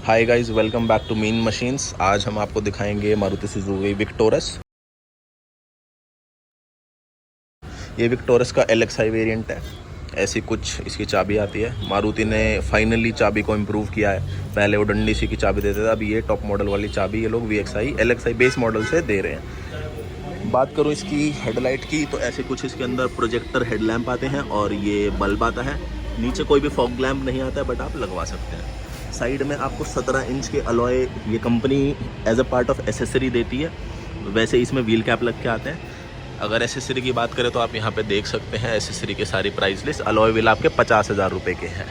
Hi guys, welcome back to mean machines. आज हम आपको दिखाएंगे मारुति सुजुकी विक्टोरस। ये विक्टोरस का LXi वेरिएंट है। ऐसी कुछ इसकी चाबी आती है। मारुति ने फाइनली चाबी को इम्प्रूव किया है। पहले वो डंडी सी की चाबी देते थे, अभी ये टॉप मॉडल वाली चाबी ये लोग VXi LXi बेस मॉडल से दे रहे हैं। बात करूँ इसकी हेडलाइट की तो ऐसे कुछ इसके अंदर प्रोजेक्टर हेडलैम्प आते हैं और ये बल्ब आता है। नीचे कोई भी फॉग लैम्प नहीं आता है, बट आप लगवा सकते हैं। साइड में आपको 17 इंच के अलॉय ये company as a part of accessory देती है। वैसे इसमें व्हील कैप लग के आते हैं। अगर एसेसरी की बात करें तो आप यहाँ पे देख सकते हैं एसेसरी के सारी प्राइस लिस्ट। अलॉय व्हील आपके 50,000 रुपये के हैं।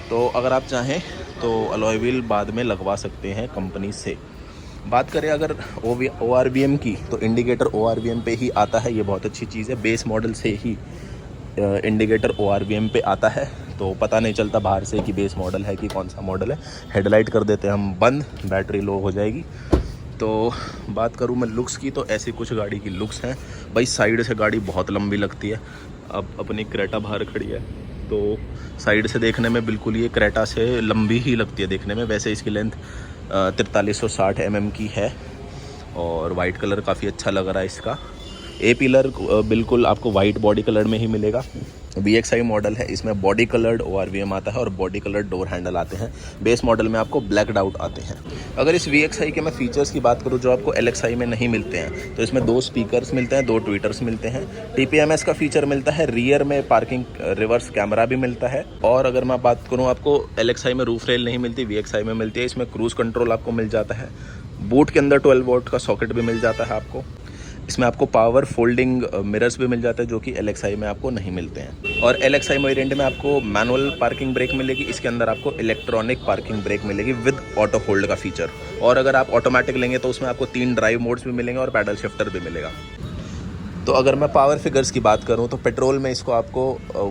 तो अगर आप चाहें तो अलॉय व्हील बाद में लगवा सकते हैं कंपनी से। बात करें अगर ORVM की तो इंडिकेटर ORVM पे ही आता है। ये बहुत अच्छी चीज़ है। बेस मॉडल से ही इंडिकेटर ORVM पे आता है, तो पता नहीं चलता बाहर से कि बेस मॉडल है कि कौन सा मॉडल है। हेडलाइट कर देते हैं हम बंद, बैटरी लो हो जाएगी। तो बात करूँ मैं लुक्स की तो ऐसी कुछ गाड़ी की लुक्स हैं। भाई साइड से गाड़ी बहुत लंबी लगती है। अब अपनी क्रेटा बाहर खड़ी है तो साइड से देखने में बिल्कुल ये क्रेटा से लंबी ही लगती है देखने में। वैसे इसकी लेंथ 4360 mm की है और वाइट कलर काफ़ी अच्छा लग रहा है इसका। पिलर बिल्कुल आपको वाइट बॉडी कलर में ही मिलेगा। VXi मॉडल है, इसमें बॉडी कलर्ड ORVM आता है और बॉडी कलर्ड डोर हैंडल आते हैं। बेस मॉडल में आपको ब्लैकड आउट आते हैं। अगर इस VXi के मैं फीचर्स की बात करूं जो आपको LXi में नहीं मिलते हैं, तो इसमें 2 स्पीकर्स मिलते हैं, 2 ट्विटर्स मिलते हैं। TPMS का फीचर मिलता है। रियर में पार्किंग रिवर्स कैमरा भी मिलता है। और अगर मैं बात करूँ, आपको LXi में रूफ रेल नहीं मिलती, VXi में मिलती है। इसमें क्रूज कंट्रोल आपको मिल जाता है। बूट के अंदर 12 वोल्ट का सॉकेट भी मिल जाता है आपको। इसमें आपको पावर फोल्डिंग मिरर्स भी मिल जाते हैं जो कि LXi में आपको नहीं मिलते हैं। और LXi वेरिएंट में आपको मैनुअल पार्किंग ब्रेक मिलेगी। इसके अंदर आपको इलेक्ट्रॉनिक पार्किंग ब्रेक मिलेगी विद ऑटो होल्ड का फीचर। और अगर आप ऑटोमेटिक लेंगे तो उसमें आपको 3 ड्राइव मोड्स भी मिलेंगे और पैडल शिफ्टर भी मिलेगा। तो अगर मैं पावर फिगर्स की बात करूं तो पेट्रोल में इसको आपको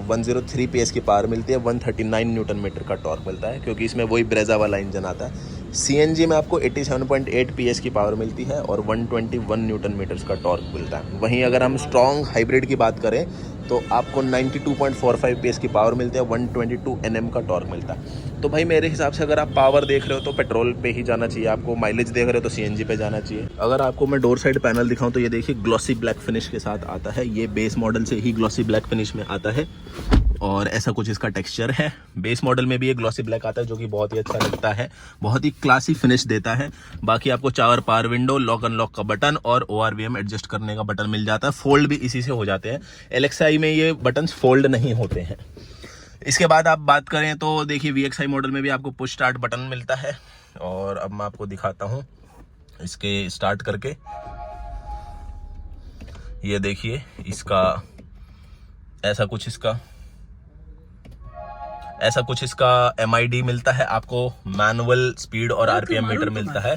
103 PS की पावर मिलती है। 139 न्यूटन मीटर का टॉर्क मिलता है क्योंकि इसमें वही ब्रेजा वाला इंजन आता है। CNG में आपको 87.8 PS की पावर मिलती है और 121 न्यूटन मीटर्स का टॉर्क मिलता है। वहीं अगर हम स्ट्रॉन्ग हाइब्रिड की बात करें तो आपको 92.45 PS की पावर मिलती है, 122 Nm का टॉर्क मिलता है। तो भाई मेरे हिसाब से अगर आप पावर देख रहे हो तो पेट्रोल पे ही जाना चाहिए आपको। माइलेज देख रहे हो तो CNG पे जाना चाहिए। अगर आपको मैं डोर साइड पैनल दिखाऊं तो ये देखिए ग्लॉसी ब्लैक फिनिश के साथ आता है। ये बेस मॉडल से ही ग्लॉसी ब्लैक फिनिश में आता है और ऐसा कुछ इसका टेक्सचर है। बेस मॉडल में भी एक ग्लॉसी ब्लैक आता है जो कि बहुत ही अच्छा लगता है, बहुत ही क्लासी फिनिश देता है। बाकी आपको 4 पावर विंडो, लॉक अनलॉक का बटन और ORVM एडजस्ट करने का बटन मिल जाता है। फोल्ड भी इसी से हो जाते हैं। LXi में ये बटन फोल्ड नहीं होते हैं। इसके बाद आप बात करें तो देखिए VXi मॉडल में भी आपको पुश स्टार्ट बटन मिलता है। और अब मैं आपको दिखाता हूँ इसके स्टार्ट करके। ये देखिए इसका ऐसा कुछ इसका MID मिलता है आपको। मैनुअल स्पीड और RPM मीटर मिलता है।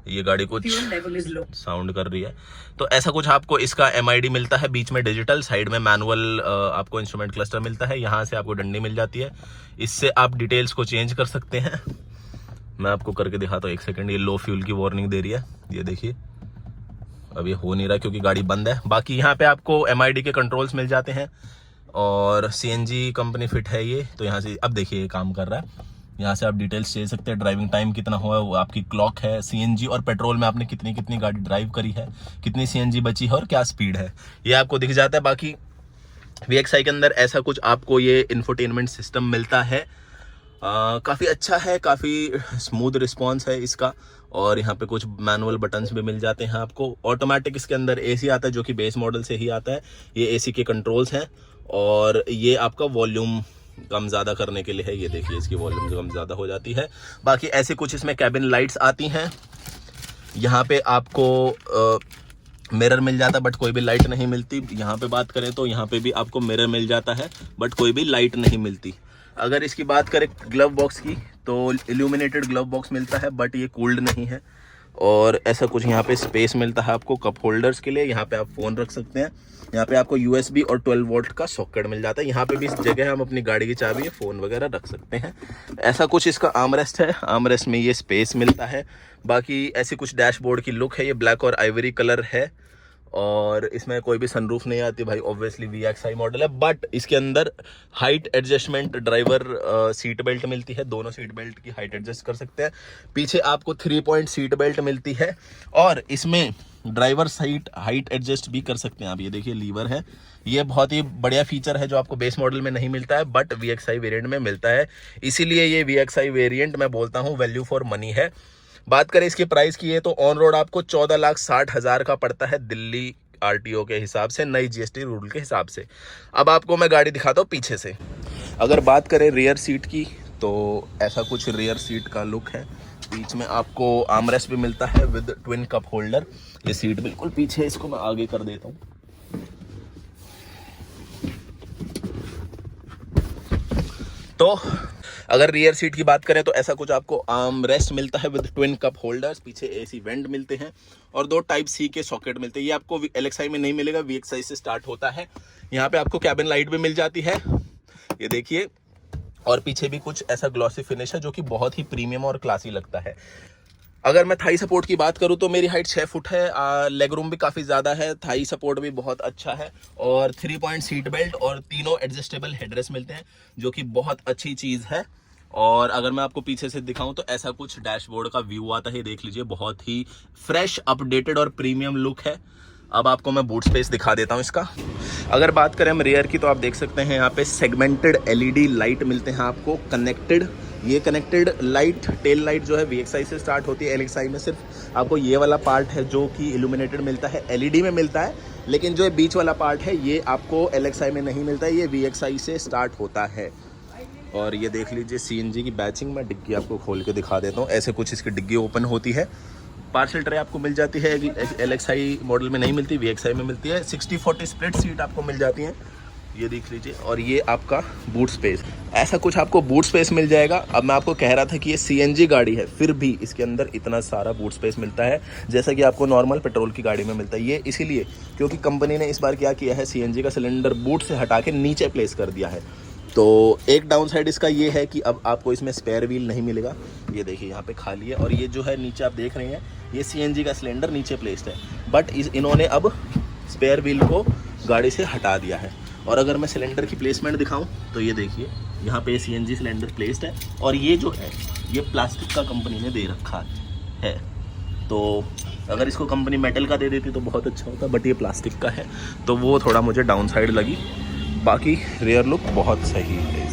ये गाड़ी कुछ साउंड कर रही है। तो ऐसा कुछ आपको इसका MID मिलता है। बीच में डिजिटल, साइड में मैनुअल आपको इंस्ट्रूमेंट क्लस्टर मिलता है। यहाँ से आपको डंडी मिल जाती है। इससे आप डिटेल्स को चेंज कर सकते हैं। मैं आपको करके दिखाता हूँ, 1 सेकंड। ये लो फ्यूल की वार्निंग दे रही है। ये देखिए अब ये हो नहीं रहा क्योंकि गाड़ी बंद है। बाकी यहाँ पे आपको MID के कंट्रोल्स मिल जाते हैं और CNG कंपनी फिट है ये। तो यहाँ से अब देखिए ये काम कर रहा है। यहाँ से आप डिटेल्स ले सकते हैं। ड्राइविंग टाइम कितना हुआ है, वो आपकी क्लॉक है। CNG और पेट्रोल में आपने कितनी गाड़ी ड्राइव करी है, कितनी CNG बची है और क्या स्पीड है, ये आपको दिख जाता है। बाकी VXi के अंदर ऐसा कुछ आपको ये इंफोटेनमेंट सिस्टम मिलता है। काफ़ी अच्छा है, काफ़ी स्मूथ रिस्पॉन्स है इसका। और यहाँ पे कुछ मैनुअल बटन्स भी मिल जाते हैं आपको। ऑटोमेटिक इसके अंदर AC आता है जो कि बेस मॉडल से ही आता है। ये AC के कंट्रोल्स हैं और ये आपका वॉल्यूम कम ज़्यादा करने के लिए है। ये देखिए इसकी वॉल्यूम कम ज़्यादा हो जाती है। बाकी ऐसे कुछ इसमें कैबिन लाइट्स आती हैं। यहाँ पे आपको मिरर मिल जाता है बट कोई भी लाइट नहीं मिलती। यहाँ पे बात करें तो यहाँ पे भी आपको मिरर मिल जाता है बट कोई भी लाइट नहीं मिलती। अगर इसकी बात करें ग्लव बॉक्स की तो इल्यूमिनेटेड ग्लव बॉक्स मिलता है बट ये कूल्ड नहीं है। और ऐसा कुछ यहाँ पे स्पेस मिलता है आपको कप होल्डर्स के लिए। यहाँ पे आप फ़ोन रख सकते हैं। यहाँ पे आपको USB और 12 वोल्ट का सॉकेट मिल जाता है। यहाँ पे भी इस जगह हम अपनी गाड़ी की चाबी, फ़ोन वगैरह रख सकते हैं। ऐसा कुछ इसका आर्मरेस्ट है। आर्मरेस्ट में ये स्पेस मिलता है। बाकी ऐसी कुछ डैशबोर्ड की लुक है। ये ब्लैक और आइवरी कलर है और इसमें कोई भी सनरूफ नहीं आती भाई, ऑब्वियसली VXI मॉडल है। बट इसके अंदर height adjustment, driver seat belt मिलती है, दोनों सीट बेल्ट की हाइट एडजस्ट कर सकते हैं। पीछे आपको 3 पॉइंट सीट बेल्ट मिलती है और इसमें ड्राइवर सीट हाइट एडजस्ट भी कर सकते हैं आप। ये देखिए लीवर है, ये बहुत ही बढ़िया फीचर है जो आपको बेस मॉडल में नहीं मिलता है बट VXI वेरिएंट में मिलता है, इसीलिए ये VXI वेरिएंट मैं बोलता हूँ वैल्यू फॉर मनी है। बात करें इसके प्राइस की है तो ऑन रोड आपको 14,60,000 का पड़ता है दिल्ली RTO के हिसाब से, नई GST रूल के हिसाब से। अब आपको मैं गाड़ी दिखाता हूँ पीछे से। अगर बात करें रियर सीट की तो ऐसा कुछ रियर सीट का लुक है। बीच में आपको आर्मरेस्ट भी मिलता है विद ट्विन कप होल्डर। ये सीट बिल्कुल पीछे, इसको मैं आगे कर देता हूँ। तो अगर रियर सीट की बात करें तो ऐसा कुछ आपको आर्म रेस्ट मिलता है विद ट्विन कप होल्डर्स, पीछे AC वेंट मिलते हैं और 2 टाइप C के सॉकेट मिलते हैं। ये आपको LXI में नहीं मिलेगा, VXI से स्टार्ट होता है। यहाँ पे आपको कैबिन लाइट भी मिल जाती है, ये देखिए। और पीछे भी कुछ ऐसा ग्लॉसी फिनिश है जो कि बहुत ही प्रीमियम और क्लासी लगता है। अगर मैं थाई सपोर्ट की बात करूं तो मेरी हाइट 6 फुट है, लेग रूम भी काफ़ी ज़्यादा है, थाई सपोर्ट भी बहुत अच्छा है और 3 पॉइंट सीट बेल्ट और तीनों एडजस्टेबल हेडरेस्ट मिलते हैं जो कि बहुत अच्छी चीज़ है। और अगर मैं आपको पीछे से दिखाऊं तो ऐसा कुछ डैशबोर्ड का व्यू आता है, देख लीजिए, बहुत ही फ्रेश, अपडेटेड और प्रीमियम लुक है। अब आपको मैं बूट स्पेस दिखा देता हूं इसका। अगर बात करें हम रेयर की तो आप देख सकते हैं यहाँ पे सेगमेंटेड LED लाइट मिलते हैं आपको कनेक्टेड। ये कनेक्टेड लाइट, टेल लाइट जो है VXI से स्टार्ट होती है, LXI में सिर्फ आपको ये वाला पार्ट है जो कि इल्यूमिनेटेड मिलता है, LED में मिलता है, लेकिन जो बीच वाला पार्ट है ये आपको LXI में नहीं मिलता है, ये VXI से स्टार्ट होता है। और ये देख लीजिए CNG की बैचिंग, मैं डिग्गी आपको खोल के दिखा देता हूँ। ऐसे कुछ इसकी डिग्गी ओपन होती है। पार्सल ट्रे आपको मिल जाती है, LXI मॉडल में नहीं मिलती, VXI में मिलती है। 60-40 स्प्लिट सीट आपको मिल जाती हैं, ये देख लीजिए। और ये आपका बूट स्पेस, ऐसा कुछ आपको बूट स्पेस मिल जाएगा। अब मैं आपको कह रहा था कि ये CNG गाड़ी है, फिर भी इसके अंदर इतना सारा बूट स्पेस मिलता है जैसा कि आपको नॉर्मल पेट्रोल की गाड़ी में मिलता है। ये इसीलिए क्योंकि कंपनी ने इस बार क्या किया है, CNG का सिलेंडर बूट से हटा के नीचे प्लेस कर दिया है। तो एक डाउन साइड इसका ये है कि अब आपको इसमें स्पेयर व्हील नहीं मिलेगा। ये देखिए यहाँ पे खाली है और ये जो है नीचे आप देख रहे हैं, ये CNG का सिलेंडर नीचे प्लेस्ड है, बट इन्होंने अब स्पेयर व्हील को गाड़ी से हटा दिया है। और अगर मैं सिलेंडर की प्लेसमेंट दिखाऊं तो ये देखिए, यहाँ पे CNG सिलेंडर प्लेस्ड है और ये जो है ये प्लास्टिक का कंपनी ने दे रखा है। तो अगर इसको कंपनी मेटल का दे देती तो बहुत अच्छा होता, बट ये प्लास्टिक का है तो वो थोड़ा मुझे डाउन साइड लगी। बाकी रेयर लुक बहुत सही है।